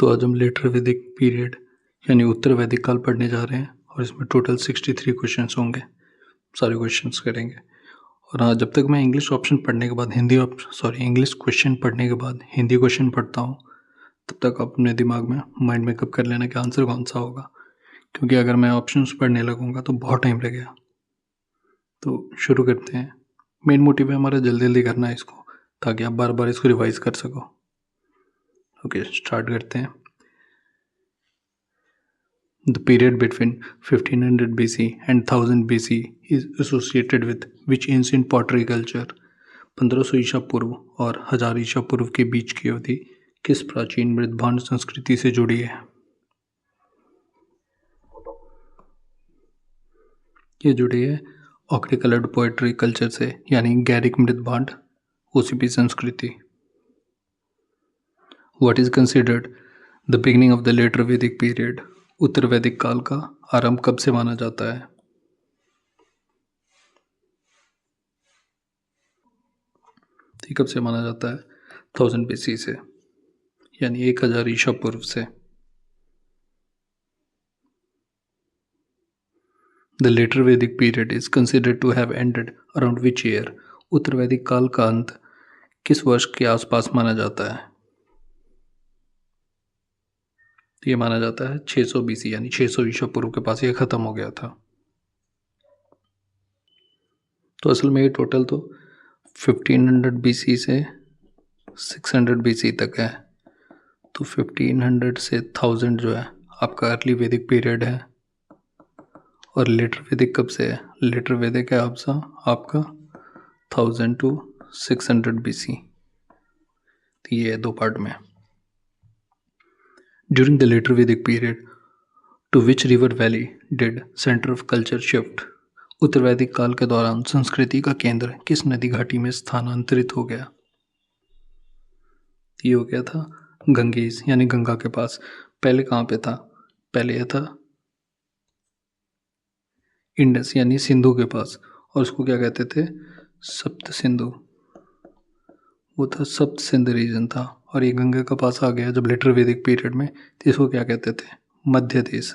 तो आज हम लेटर वैदिक पीरियड यानी उत्तर वैदिक काल पढ़ने जा रहे हैं और इसमें टोटल 63 क्वेश्चंस होंगे। सारे क्वेश्चंस करेंगे। और हाँ, जब तक मैं इंग्लिश ऑप्शन पढ़ने के बाद इंग्लिश क्वेश्चन पढ़ने के बाद हिंदी क्वेश्चन पढ़ता हूँ, तब तक आप अपने दिमाग में माइंड मेकअप कर लेना कि आंसर कौन सा होगा, क्योंकि अगर मैं ऑप्शंस पढ़ने लगूंगा तो बहुत टाइम लगेगा। तो शुरू करते हैं। मेन मोटिव है हमारा जल्दी जल्दी करना है इसको, ताकि आप बार बार इसको रिवाइज कर सको। ओके, स्टार्ट करते हैं। The period between 1500 BC and 1000 BC is associated with which ancient pottery culture? 1500 ईसा पूर्व और 1000 ईसा पूर्व के बीच की अवधि किस प्राचीन मृदभांड संस्कृति से जुड़ी है? ये जुड़ी है ऑक्री कलर्ड पोएट्री कल्चर से, यानी गैरिक मृदभांड ओसीपी संस्कृति। What is considered the beginning of the later Vedic period? उत्तर वैदिक काल का आरंभ कब से माना जाता है? कब से माना जाता है? 1000 BC से, यानी 1000 ईसा पूर्व से। The later Vedic period is considered to have ended around which year? उत्तर वैदिक काल का अंत किस वर्ष के आसपास माना जाता है? ये माना जाता है 600 BC, यानी 600 ईसा पूर्व के पास ये खत्म हो गया था। तो असल में ये टोटल तो 1500 BC से 600 BC तक है। तो 1500 से 1000 जो है आपका अर्ली वैदिक पीरियड है। और लेटर वैदिक कब से है? लेटर वैदिक है आपका 1000 to 600 BC। तो ये है दो पार्ट में। During the later Vedic period to which river valley did centre of culture shift? उत्तर वैदिक काल के दौरान संस्कृति का केंद्र किस नदी घाटी में स्थानांतरित हो गया? ये हो गया था गंगेज, यानी गंगा के पास। पहले कहाँ पे था? पहले यह था इंडस, यानी सिंधु के पास, और उसको क्या कहते थे? सप्त सिंधु। वो था सप्त सिंध रीजन था। और ये गंगा के पास आ गया जब लेटर वैदिक पीरियड में, तो इसको क्या कहते थे? मध्य देश।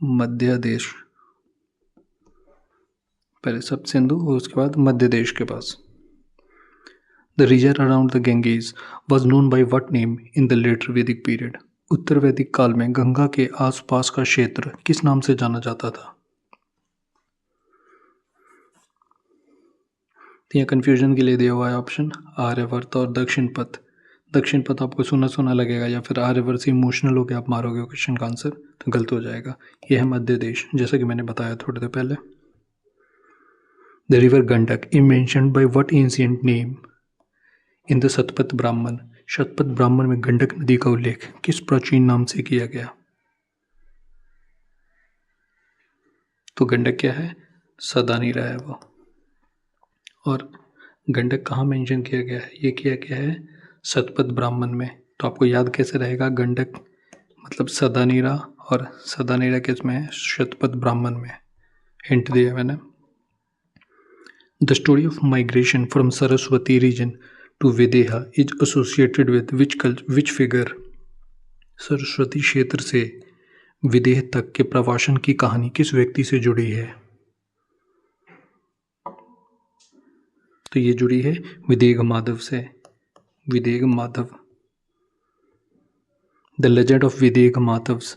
मध्य देश, पहले सप्त सिंधु और उसके बाद मध्य देश के पास। The region around the Ganges was known by what name in the later Vedic period? उत्तर वैदिक काल में गंगा के आसपास का क्षेत्र किस नाम से जाना जाता था? यहाँ कंफ्यूजन के लिए दिया हुआ है ऑप्शन आर्यवर्त और दक्षिण पथ। दक्षिण पथ आपको सुना सुना लगेगा, या फिर आर्यवर्त से इमोशनल होकर आप मारोगे क्वेश्चन का आंसर तो गलत हो जाएगा। यह है मध्य देश, जैसा कि मैंने बताया थोड़ी देर पहले। The river Gandak is mentioned by what ancient name in the Shatapatha Brahmana? Shatapatha Brahmana में गंडक नदी का उल्लेख किस प्राचीन नाम से किया गया? तो गंडक क्या है? सदानीरा है वो। और गंडक कहाँ मेंशन किया गया है? ये किया गया है शतपथ ब्राह्मण में। तो आपको याद कैसे रहेगा? गंडक मतलब सदानीरा, और सदानीरा किस में है? शतपथ ब्राह्मण में। हिंट दिया मैंने। The story of migration from Saraswati region to Videha is associated with which figure? Saraswati क्षेत्र से विदेह तक के प्रवासन की कहानी किस व्यक्ति से जुड़ी है? तो ये जुड़ी है विदेह माधव से। Videha Madhava. The legend of Videha Madhava's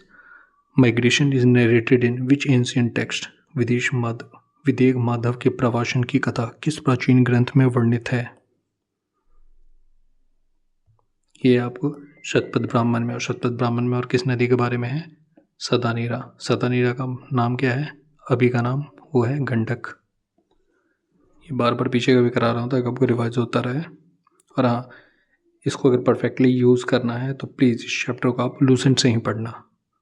migration is narrated in which ancient text? Videha Madhava के प्रवासन की कथा किस प्राचीन ग्रंथ में वर्णित है? ये आपको शतपथ ब्राह्मण में, और शतपथ ब्राह्मण में और किस नदी के बारे में है? सदानीरा। सदानीरा का नाम क्या है? अभी का नाम वो है गंडक। ये बार बार पीछे का भी करा रहा हूँ ताकि आपको रिवाइज होता रहे। और हाँ, इसको अगर परफेक्टली यूज़ करना है तो प्लीज़ इस चैप्टर को आप लूसेंट से ही पढ़ना,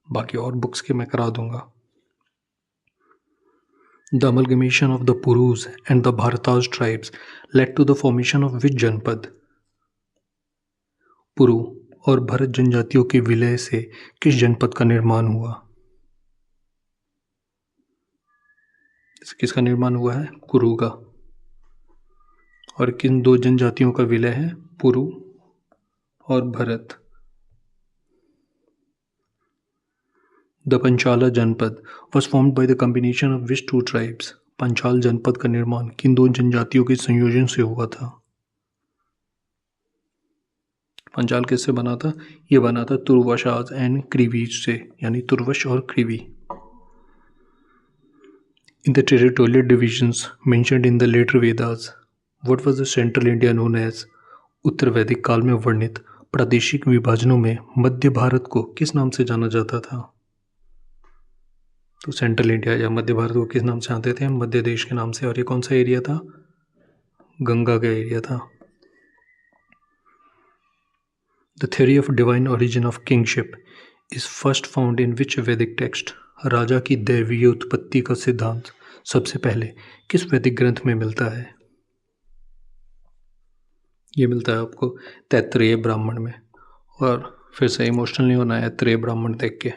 बाकी और बुक्स के मैं करा दूंगा। The amalgamation of the Purus and the Bharatas tribes led to the formation of which janapada? Puru और भरत जनजातियों के विलय से किस जनपद का निर्माण हुआ? किसका निर्माण हुआ है? कुरु का। और किन दो जनजातियों का विलय है? पुरु और Bharat. The Panchala janapada was formed by the combination of which two tribes? Panchal janapada का निर्माण किन दो जनजातियों के संयोजन से हुआ था? पंचाल किससे बना था? ये बना था तुर्वशाज एंड क्रीवीज से, यानी तुर्वश और Krivi. In the territorial divisions mentioned in the later Vedas, what was the central India known as? उत्तर वैदिक काल में वर्णित प्रादेशिक विभाजनों में मध्य भारत को किस नाम से जाना जाता था? तो सेंट्रल इंडिया या मध्य भारत को किस नाम से जानते थे? मध्य देश के नाम से। और ये कौन सा एरिया था? गंगा का एरिया था। The theory of divine origin of kingship is first found in which Vedic text? राजा की दैवीय उत्पत्ति का सिद्धांत सबसे पहले किस वैदिक ग्रंथ में मिलता है? ये मिलता है आपको तैत्तरीय ब्राह्मण में। और फिर से इमोशनल नहीं होना है तैत्तरीय ब्राह्मण देख के।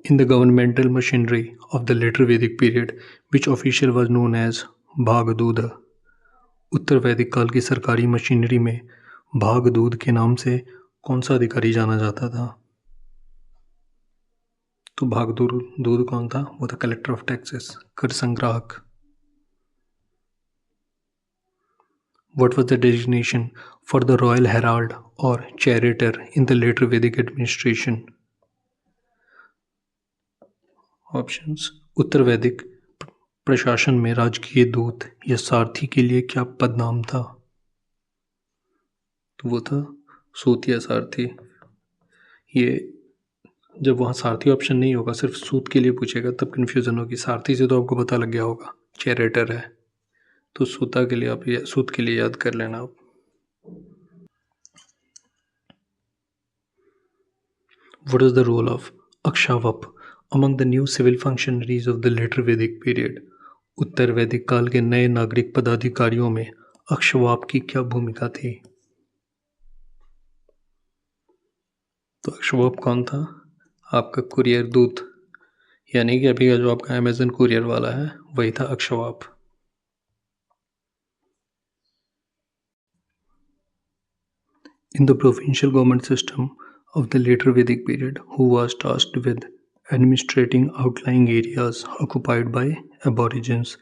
In the governmental machinery of the later Vedic period, which official was known as भागदूध? उत्तर वैदिक काल की सरकारी मशीनरी में भागदूध के नाम से कौन सा अधिकारी जाना जाता था? तो भागदूध कौन था? वो था कलेक्टर ऑफ टैक्सेस, कर संग्राहक। What was the designation for the royal herald or charioteer in the later Vedic administration? Options: उत्तर वैदिक प्रशासन में राजकीय दूत या सारथी के लिए क्या पद नाम था? तो वो था सूत या सारथी। ये जब वहाँ सारथी ऑप्शन नहीं होगा, सिर्फ सूत के लिए पूछेगा, तब कन्फ्यूजन होगी। सारथी से तो आपको पता लग गया होगा, चैरेटर है, तो सूता के लिए आप सूत के लिए याद कर लेना आप। What is the role of अक्षावप among the new civil functionaries of the later Vedic period? उत्तर वैदिक काल के नए नागरिक पदाधिकारियों में अक्षवाप की क्या भूमिका थी? तो अक्षवाप कौन था? आपका कुरियर दूत, यानी कि अभी का जो आपका अमेजन कुरियर वाला है वही था अक्षवाप। In the provincial government system of the later Vedic period, who was tasked with administrating outlying areas occupied by aborigines?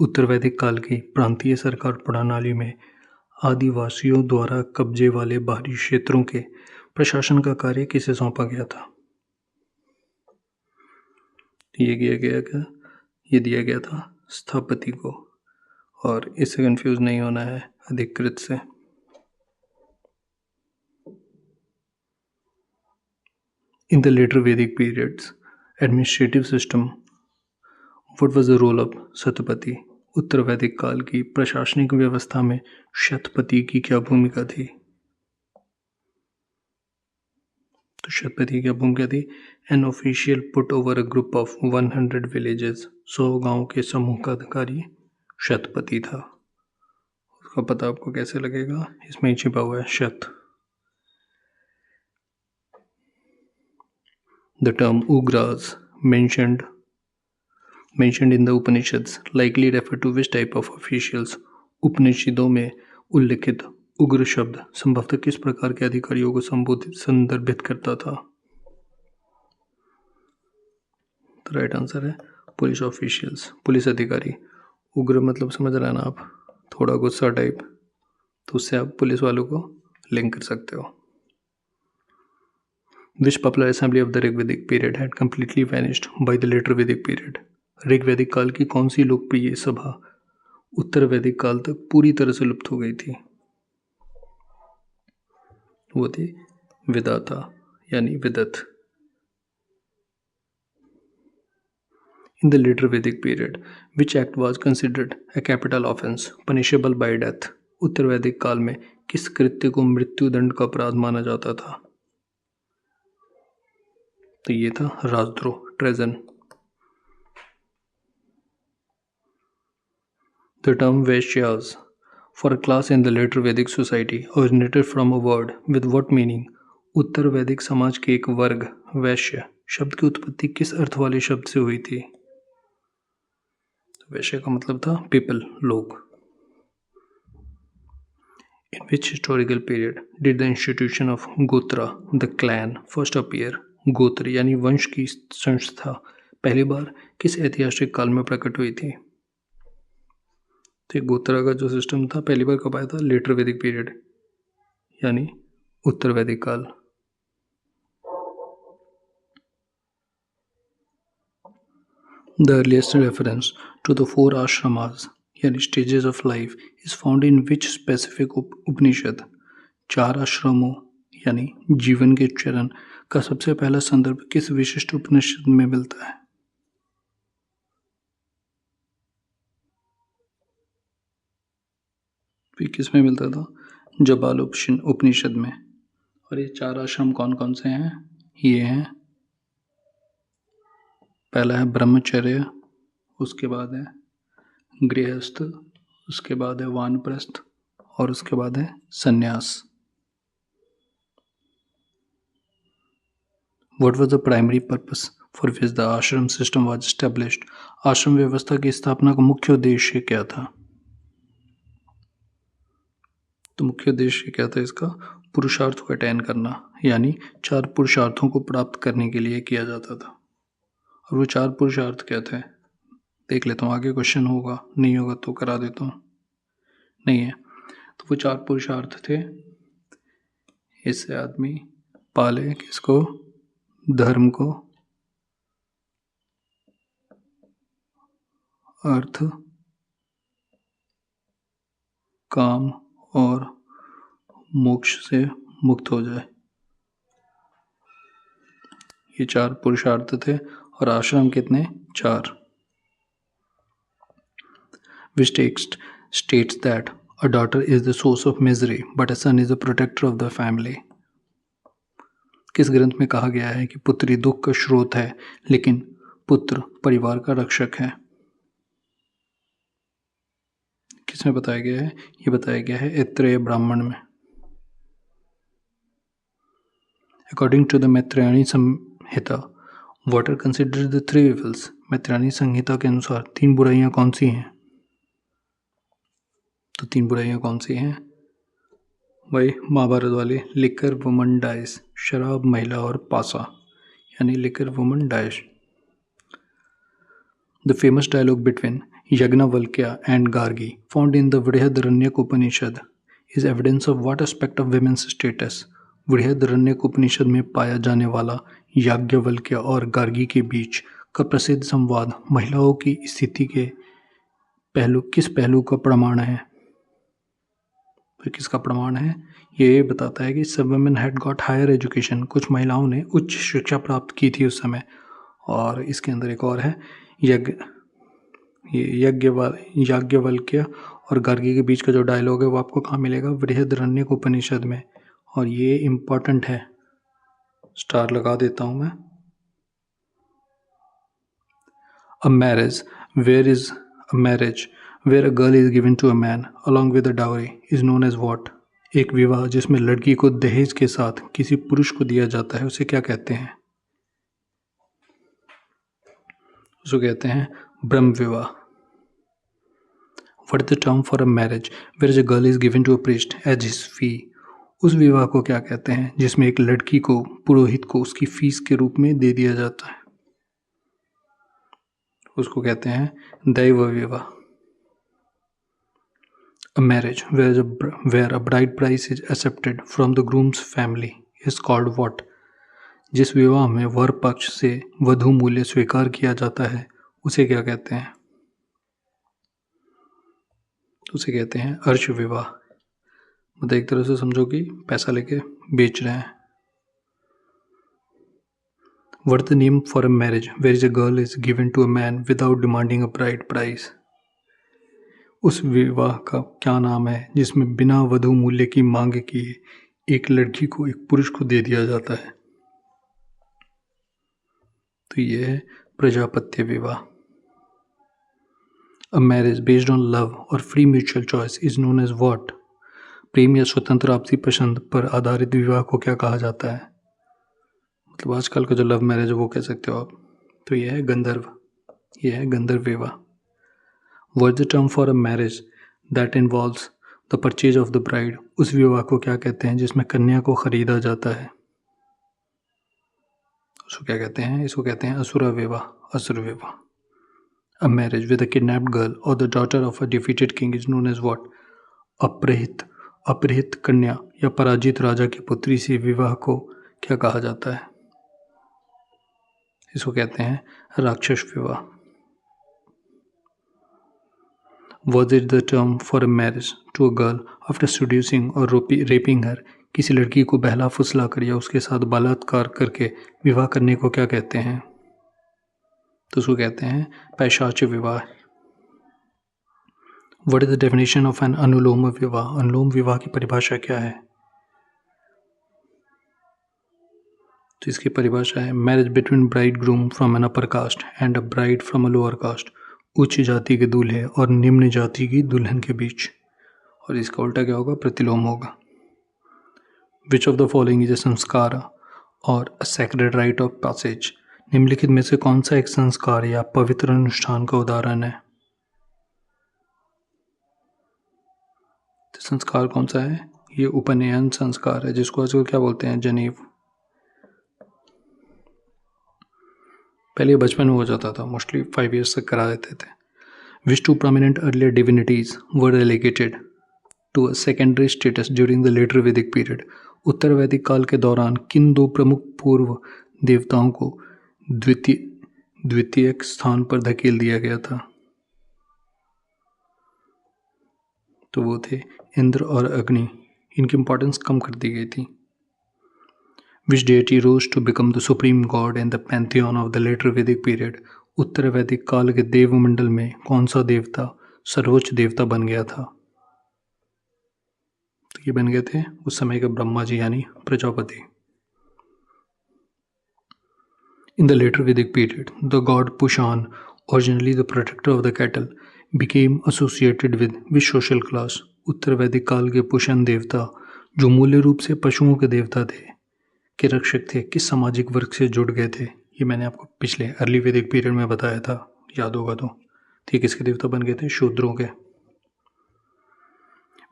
उत्तर वैदिक काल की प्रांतीय सरकार प्रणाली में आदिवासियों द्वारा कब्जे वाले बाहरी क्षेत्रों के प्रशासन का कार्य किसे सौंपा गया था? ये दिया गया था स्थापति को। और इससे कंफ्यूज नहीं होना है अधिकृत से। In the later Vedic periods administrative system, what was the role of शतपति? उत्तर वैदिक काल की प्रशासनिक व्यवस्था में शतपति की क्या भूमिका थी? तो शतपति की क्या भूमिका थी? An official put over a group of 100 villages, 100 गांव के समूह का अधिकारी शतपति था। उसका पता आपको कैसे लगेगा? इसमें ही छिपा हुआ है शत। The term Ugras mentioned in the Upanishads likely refer to which type of officials? उपनिषदों में उल्लिखित उग्र शब्द संभवतः किस प्रकार के अधिकारियों को संदर्भित करता था? तो राइट आंसर है पुलिस ऑफिशियल्स, पुलिस अधिकारी। उग्र मतलब समझ रहे हैं ना आप, थोड़ा गुस्सा टाइप, तो उससे आप पुलिस वालों को लिंक कर सकते हो। Which popular assembly of the Rigvedic period had completely vanished by the later Vedic period? ऋग्वैदिक काल की कौन सी लोकप्रिय सभा उत्तर वैदिक काल तक पूरी तरह से लुप्त हो गई थी? वो थी विदाता, यानी विदत। In the later Vedic period, which act was considered a capital offense punishable by death? उत्तर वैदिक काल में किस कृत्य को मृत्युदंड का अपराध माना जाता था? तो ये था राजद्रोह, treason. The term Vaishyas for a class in the later Vedic society originated from a word with what meaning? उत्तर वैदिक समाज के एक वर्ग वैश्य शब्द की उत्पत्ति किस अर्थ वाले शब्द से हुई थी? वैश्य का मतलब था पीपल, लोग। In which historical period did the institution of Gotra, the clan, first appear? गोत्र यानी वंश की संस्था पहली बार किस ऐतिहासिक काल में प्रकट हुई थी? तो गोत्रा का जो सिस्टम था पहली बार कब आया था? लेटर वैदिक पीरियड यानी उत्तर वैदिक काल। The earliest reference to the four ashramas यानी stages of life is found in which specific उपनिषद? चार आश्रमों यानी जीवन के चरण का सबसे पहला संदर्भ किस विशिष्ट उपनिषद में मिलता है? फिर किस में मिलता था? जबाल उपनिषद में। और ये चार आश्रम कौन कौन से हैं? ये हैं, पहला है ब्रह्मचर्य, उसके बाद है गृहस्थ, उसके बाद है वानप्रस्थ और उसके बाद है संन्यास। What was the primary purpose for which the ashram system was established? आश्रम व्यवस्था की स्थापना का मुख्य उद्देश्य क्या था? तो मुख्य उद्देश्य क्या था इसका? पुरुषार्थ को अटेन करना, यानी चार पुरुषार्थों को प्राप्त करने के लिए किया जाता था। और वो चार पुरुषार्थ क्या थे? देख लेता हूँ, आगे क्वेश्चन होगा, नहीं होगा तो करा देता हूँ। नहीं है तो वो चार पुरुषार्थ थे, इससे आदमी पाले किसको? धर्म को, अर्थ, काम और मोक्ष से मुक्त हो जाए। ये चार पुरुषार्थ थे और आश्रम कितने? चार। Which text states that a daughter is the source of misery but a son is the protector of the family? किस ग्रंथ में कहा गया है कि पुत्री दुख का स्रोत है लेकिन पुत्र परिवार का रक्षक है? किसमें बताया गया है? ये बताया गया है ऐत्रेय ब्राह्मण में। According to the मैत्रेयणी Samhita, what are considered the three evils? मैत्रेयणी संहिता के अनुसार तीन बुराइयां कौन सी हैं? तो तीन बुराइयां कौन सी हैं? वही महाभारत वाली, लिकर, वुमन, डाइस, शराब, महिला और पासा, यानी liquor, woman, dice. The famous dialogue between Yagnavalkya and Gargi found in the Vrihadaranyaka Upanishad is evidence of what aspect of women's status? Brihadaranyaka Upanishad में पाया जाने वाला याज्ञवल्क्य और गार्गी के बीच का प्रसिद्ध संवाद महिलाओं की स्थिति के किस पहलू का प्रमाण है? फिर किसका प्रमाण है? ये बताता है कि सब women had got higher education, कुछ महिलाओं ने उच्च शिक्षा प्राप्त की थी उस समय। और इसके अंदर एक और है याज्ञवल्क्य और गार्गी के बीच का जो डायलॉग है वो आपको कहाँ मिलेगा? बृहदारण्यक उपनिषद में। और ये इम्पॉर्टेंट है, स्टार लगा देता हूं मैं। A marriage where a girl is given to a man along with a dowry is known as what? एक विवाह जिसमें लड़की को दहेज के साथ किसी पुरुष को दिया जाता है उसे क्या कहते हैं? उसको कहते हैं ब्रह्म विवाह। What is the term for a marriage where a girl is given to a priest as his fee? उस विवाह को क्या कहते हैं जिसमें एक लड़की को पुरोहित को उसकी फीस के रूप में दे दिया जाता है? उसको कहते हैं दैव विवाह। A marriage where a bride price is accepted from the groom's family is called what? जिस विवाह में वर पक्ष से वधू मूल्य स्वीकार किया जाता है उसे क्या कहते हैं? उसे कहते हैं अर्श विवाह। मतलब एक तरह से समझो कि पैसा लेके बेच रहे हैं। What is the name for a marriage where a girl is given to a man without demanding a bride price? उस विवाह का क्या नाम है जिसमें बिना वधू मूल्य की मांग किए एक लड़की को एक पुरुष को दे दिया जाता है? तो यह है प्रजापत्य विवाह। A marriage based on love or free mutual choice is known as what? प्रेम या स्वतंत्र आपसी पसंद पर आधारित विवाह को क्या कहा जाता है? मतलब आजकल का जो लव मैरिज है वो कह सकते हो आप। तो यह है गंधर्व, यह है गंधर्व विवाह। What is the term for a marriage that involves the purchase of the bride, उस विवाह को क्या कहते हैं जिसमें कन्या को खरीदा जाता है? उसको क्या कहते हैं? इसको कहते हैं असुरा विवाह, असुर विवाह। A marriage with a kidnapped girl or the daughter of a defeated king is known as what? अपहृत कन्या या पराजित राजा की पुत्री से विवाह को क्या कहा जाता है? इसको कहते हैं राक्षस विवाह। Was it the term for a marriage to a girl after seducing or raping her? किसी लड़की को बहला फुसला कर या उसके साथ बलात्कार करके विवाह करने को क्या कहते हैं? तो उसको कहते हैं पैशाच विवाह। What is the definition of an अनुलोम विवाह? अनुलोम विवाह की परिभाषा क्या है? तो इसकी परिभाषा है marriage between bride groom from an upper caste and a bride from a lower caste, उच्च जाति के दूल्हे और निम्न जाति की दुल्हन के बीच। और इसका उल्टा क्या होगा? प्रतिलोम होगा। Which of the following is a संस्कार और अ सैक्रेड राइट ऑफ पैसेज? निम्नलिखित में से कौन सा एक संस्कार या पवित्र अनुष्ठान का उदाहरण है? तो संस्कार कौन सा है? ये उपनयन संस्कार है, जिसको आजकल क्या बोलते हैं? जनेऊ। पहले ये बचपन में हो जाता था, मोस्टली 5 years तक करा देते थे। Which two prominent earlier divinities were relegated to a secondary status during the later Vedic period? उत्तर वैदिक काल के दौरान किन दो प्रमुख पूर्व देवताओं को द्वितीय स्थान पर धकेल दिया गया था? तो वो थे इंद्र और अग्नि। इनकी इंपॉर्टेंस कम कर दी गई थी। Which deity rose to become the supreme god in the pantheon of the later Vedic period? उत्तर वैदिक काल के देवमंडल में कौन सा देवता सर्वोच्च देवता बन गया था? तो ये बन गए थे उस समय के ब्रह्मा जी यानी Prajapati. In the later Vedic period, the god Pushan, originally the protector of the cattle, became associated with which social class? उत्तर वैदिक काल के पुषण देवता, जो मूल्य रूप से पशुओं के देवता थे, के रक्षक थे, किस सामाजिक वर्ग से जुड़ गए थे? ये मैंने आपको पिछले अर्ली वैदिक पीरियड में बताया था, याद होगा तो। ठीक, किसके देवता बन गए थे? शूद्रों के।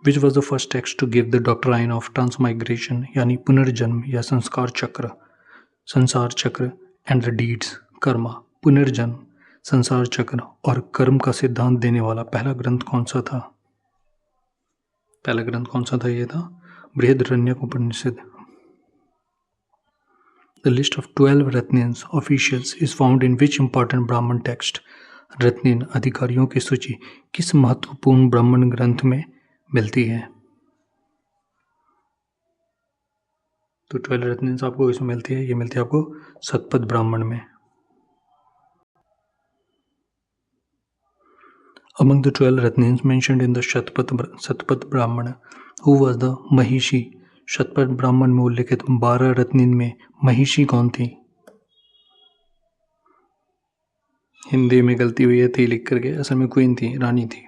Which was the first text to give the doctrine of transmigration यानी पुनर्जन्म या संसार चक्र एंड द डीड्स कर्मा? पुनर्जन्म, संसार चक्र और कर्म का सिद्धांत देने वाला पहला ग्रंथ कौन सा था? पहला ग्रंथ कौन सा था? ये था Brihadaranyaka Upanishad. The list of 12 Ratnins officials is found in which important Brahman text? रत्निन अधिकारियों की सूची किस महत्वपूर्ण ब्राह्मण ग्रंथ में मिलती है? तो 12 रत्निन्स आपको इसमें मिलती है, ये मिलती है आपको शतपथ ब्राह्मण में। Among the 12 Ratnins mentioned in the Shatapatha Brahmana, who was the महिषी? शतपथ ब्राह्मण में उल्लिखित 12 रत्निन में महिषी कौन थी? हिंदी में गलती हुई है, थी लिख करके, असल में क्वीन थी, रानी थी।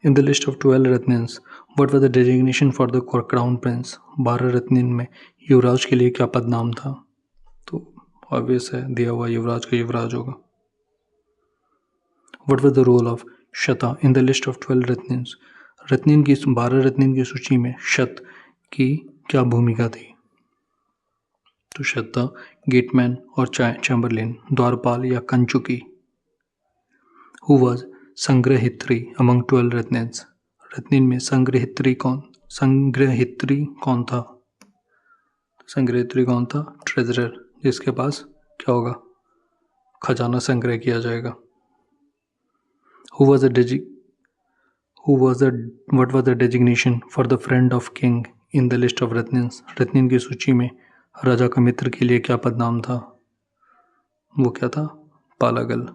In the list of 12 रत्निन्स, what was the designation for the crown prince? 12 रत्निन में युवराज के लिए क्या पद नाम था? तो ऑब्वियस है, दिया हुआ युवराज का युवराज होगा। What was the role of शता in the list of 12 रत्निन्स? रत्निन की 12 रत्निन की सूची में शत की क्या भूमिका थी? तो शता गेटमैन और चैम्बरलेन, द्वारपाल या कंचुकी। Who was संग्रहित्री among 12 रत्निन्स? रत्निन में संग्रहित्री कौन था? संग्रहित्री कौन था? ट्रेजरर, जिसके पास क्या होगा? खजाना संग्रह किया जाएगा। What was the designation for the friend of king in the list of रत्निन्स? रत्निन की सूची में राजा का मित्र के लिए क्या पद नाम था? वो क्या था? पालागल।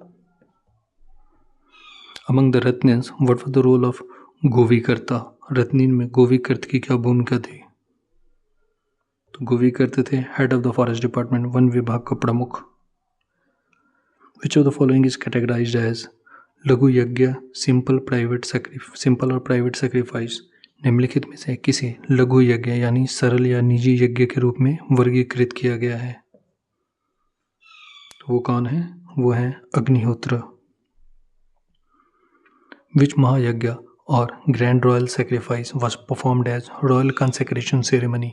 Among the रत्निन्स, what was the role of गोवीकर्ता? रत्निन में गोवीकर्त की क्या भूमिका थी? तो गोवीकर्त थे head of the forest department, one विभाग का प्रमुख। Which of the following is categorized as लघु यज्ञ, सिंपल और प्राइवेट सेक्रीफाइस? निम्नलिखित में से किसे लघु यज्ञ यानी सरल या निजी यज्ञ के रूप में वर्गीकृत किया गया है? तो वो कौन है? वो है अग्निहोत्र। Which Mahayagya or Grand Royal Sacrifice was performed as Royal Consecration Ceremony?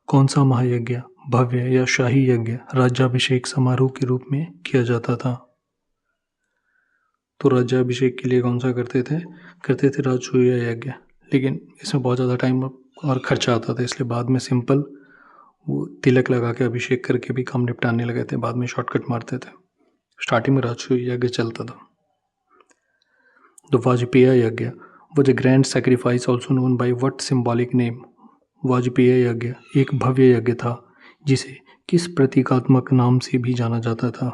कौन सा महायज्ञ भव्य या शाही यज्ञ राज्याभिषेक समारोह के रूप में किया जाता था? तो राज्याभिषेक के लिए कौन सा करते थे राजसूय यज्ञ, लेकिन इसमें बहुत ज़्यादा टाइम और खर्चा आता था, इसलिए बाद में सिंपल वो तिलक लगा के अभिषेक करके भी काम निपटाने लगे थे, बाद में शॉर्टकट मारते थे। स्टार्टिंग में राजसूय यज्ञ चलता था। द वाजपेयी यज्ञ was a grand sacrifice also known by what symbolic name? Vajpayee यज्ञ एक भव्य यज्ञ था जिसे किस प्रतीकात्मक नाम से भी जाना जाता था?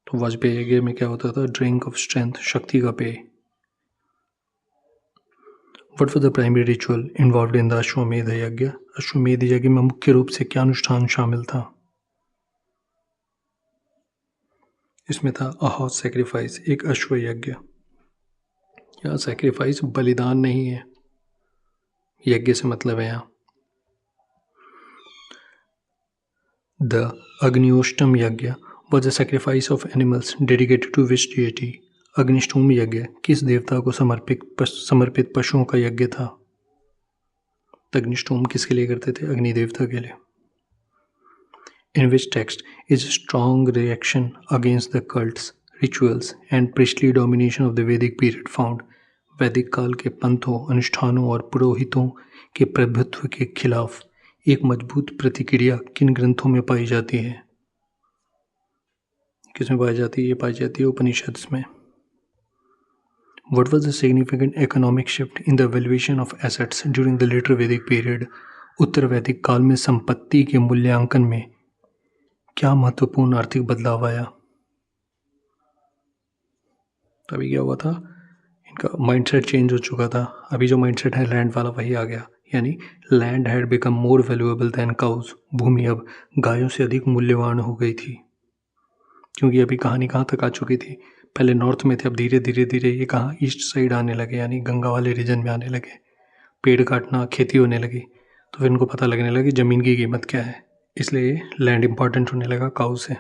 तो वाजपेयी यज्ञ में क्या होता था? ड्रिंक ऑफ स्ट्रेंथ, शक्ति का पेय। What was the primary ritual involved in the अश्वमेध यज्ञ? अश्वमेध यज्ञ में मुख्य रूप से क्या अनुष्ठान शामिल था? इसमें था अ हॉर्स सैक्रिफाइस, एक अश्व यज्ञ। यहाँ सैक्रिफाइस बलिदान नहीं है, यज्ञ से मतलब है यहाँ। द अग्नियोष्टम यज्ञ was a sacrifice of animals dedicated to which deity? अग्निष्टोम यज्ञ किस देवता को समर्पित पशुओं का यज्ञ था? अग्निष्टोम किसके लिए करते थे? अग्नि देवता के लिए। In which text is a strong reaction against the cults, rituals and priestly domination of the Vedic period found? वैदिक काल के पंथों, अनुष्ठानों और पुरोहितों के प्रभुत्व के खिलाफ एक मजबूत प्रतिक्रिया किन ग्रंथों में पाई जाती है? किसमें पाई जाती है? ये पाई जाती है उपनिषद में। What was the significant economic shift in the valuation of assets during the later Vedic period? उत्तर वैदिक काल में संपत्ति के मूल्यांकन में क्या महत्वपूर्ण आर्थिक बदलाव आया? तभी क्या हुआ था? इनका माइंडसेट चेंज हो चुका था। अभी जो माइंडसेट है लैंड वाला वही आ गया, यानी land had become more valuable than cows. भूमि अब गायों से अधिक मूल्यवान हो गई थी, क्योंकि अभी कहानी कहाँ तक आ चुकी थी? पहले नॉर्थ में थे, अब धीरे धीरे ये कहाँ ईस्ट साइड आने लगे, यानी गंगा वाले रीजन में आने लगे। पेड़ काटना, खेती होने लगी, तो फिर इनको पता लगने लगी ज़मीन की कीमत क्या है, इसलिए लैंड इंपॉर्टेंट होने लगा काउ से।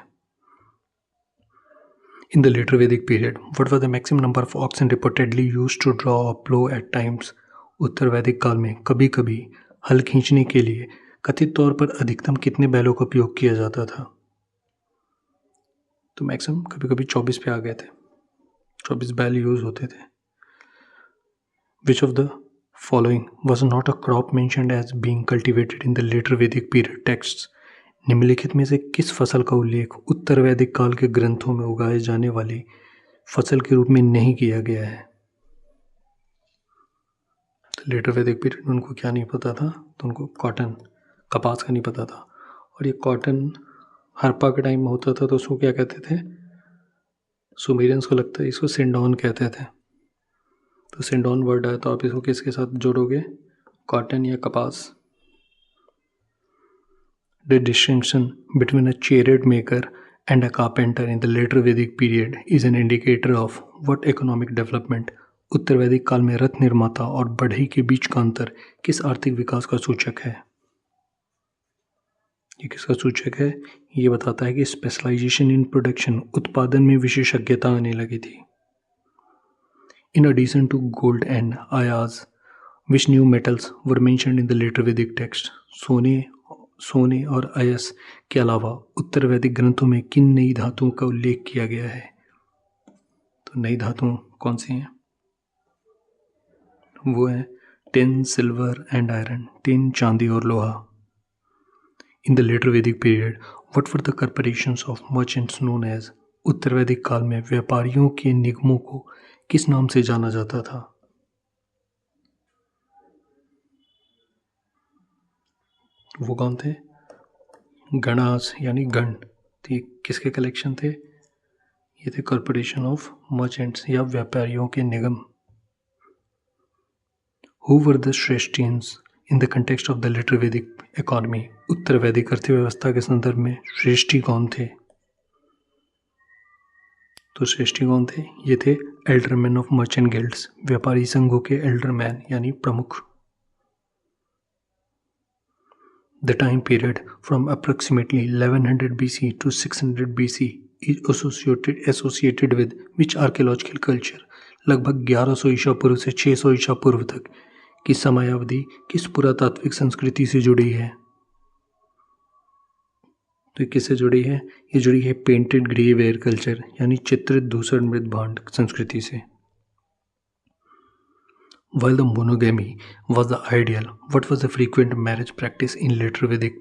In the later Vedic period, what was the maximum number of oxen reportedly used to draw a plow at times? उत्तर वैदिक काल में कभी कभी हल खींचने के लिए कथित तौर पर अधिकतम कितने बैलों का उपयोग किया जाता था? तो मैक्सिमम कभी कभी 24 पे आ गए थे, 24 बैल यूज होते थे। Which of the following was not a crop mentioned as being cultivated in the later Vedic period texts? निम्नलिखित में से किस फसल का उल्लेख उत्तर वैदिक काल के ग्रंथों में उगाए जाने वाली फसल के रूप में नहीं किया गया है? तो लेटर वैदिक पीरियड में उनको क्या नहीं पता था? तो उनको कॉटन, कपास का नहीं पता था। और ये कॉटन हड़प्पा के टाइम में होता था, तो उसको क्या कहते थे? सुमेरियंस को लगता है इसको सिंडोन कहते थे। तो सिंडोन वर्ड है, तो आप इसको किसके साथ जोड़ोगे? कॉटन या कपास। The distinction between a chariot maker and a carpenter in the later Vedic period is an indicator of what economic development? उत्तर वैदिक काल में रथ निर्माता और बढ़ई के बीच का अंतर किस आर्थिक विकास का सूचक है? ये किसका सूचक है? ये बताता है कि स्पेशलाइजेशन इन प्रोडक्शन, उत्पादन में विशेषज्ञता आने लगी थी। In addition to gold and ayas, which new metals were mentioned in the later Vedic text? सोने और अयस के अलावा उत्तर वैदिक ग्रंथों में किन नई धातुओं का उल्लेख किया गया है? तो नई धातुओं कौन सी हैं? वो है tin, silver and iron. Tin, चांदी और लोहा। In the later Vedic period what were the corporations of merchants known as? उत्तर वैदिक काल में व्यापारियों के निगमों को किस नाम से जाना जाता था? वो कौन थे? गणास यानी गण। तो ये किसके कलेक्शन थे? ये थे कॉर्पोरेशन ऑफ मर्चेंट्स या व्यापारियों के निगम। Who were the shreshthins in the context of the later Vedic economy? उत्तर वैदिक अर्थव्यवस्था के संदर्भ में श्रेष्ठी कौन थे? तो श्रेष्ठी कौन थे? ये थे एल्डरमैन ऑफ मर्चेंट गिल्ड्स, व्यापारी संघों के एल्डरमैन यानी प्रमुख। The time period from approximately 1100 BC to 600 BC is associated with which archaeological culture? लगभग 1100 ईसा पूर्व से 600 ईसा पूर्व तक की समयावधि किस पुरातात्विक संस्कृति से जुड़ी है? तो किससे जुड़ी है? ये जुड़ी है पेंटेड ग्रेवेयर कल्चर यानी चित्रित धूसर मृत भांड संस्कृति से। While the monogamy was the ideal, what was the frequent marriage practice in later Vedic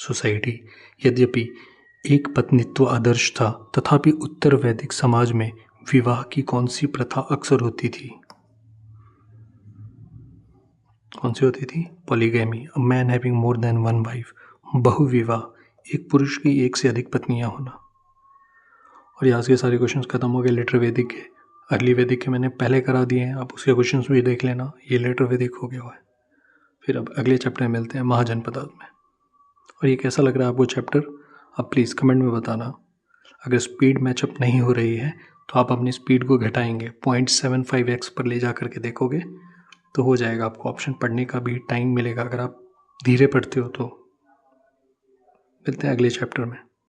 society? यद्यपि एक पत्नित्व आदर्श था, तथापि उत्तर वैदिक समाज में विवाह की कौन सी प्रथा अक्सर होती थी? कौन सी होती थी? Polygamy, a man having more than one wife, बहुविवाह, एक पुरुष की एक से अधिक पत्नियां होना। और यहाँ के सारे क्वेश्चंस खत्म हो गए लेटर वैदिक के। अगली वैदिक के मैंने पहले करा दिए हैं, आप उसके क्वेश्चंस भी देख लेना। ये लेटर वैदिक हो गया हुआ है। फिर अब अगले चैप्टर में मिलते हैं महाजनपदार्थ में। और ये कैसा लग रहा है आपको चैप्टर? आप प्लीज़ कमेंट में बताना। अगर स्पीड मैचअप नहीं हो रही है तो आप अपनी स्पीड को घटाएंगे, 0.75x पर ले जा करके देखोगे तो हो जाएगा। आपको ऑप्शन पढ़ने का भी टाइम मिलेगा अगर आप धीरे पढ़ते हो तो। मिलते हैं अगले चैप्टर में।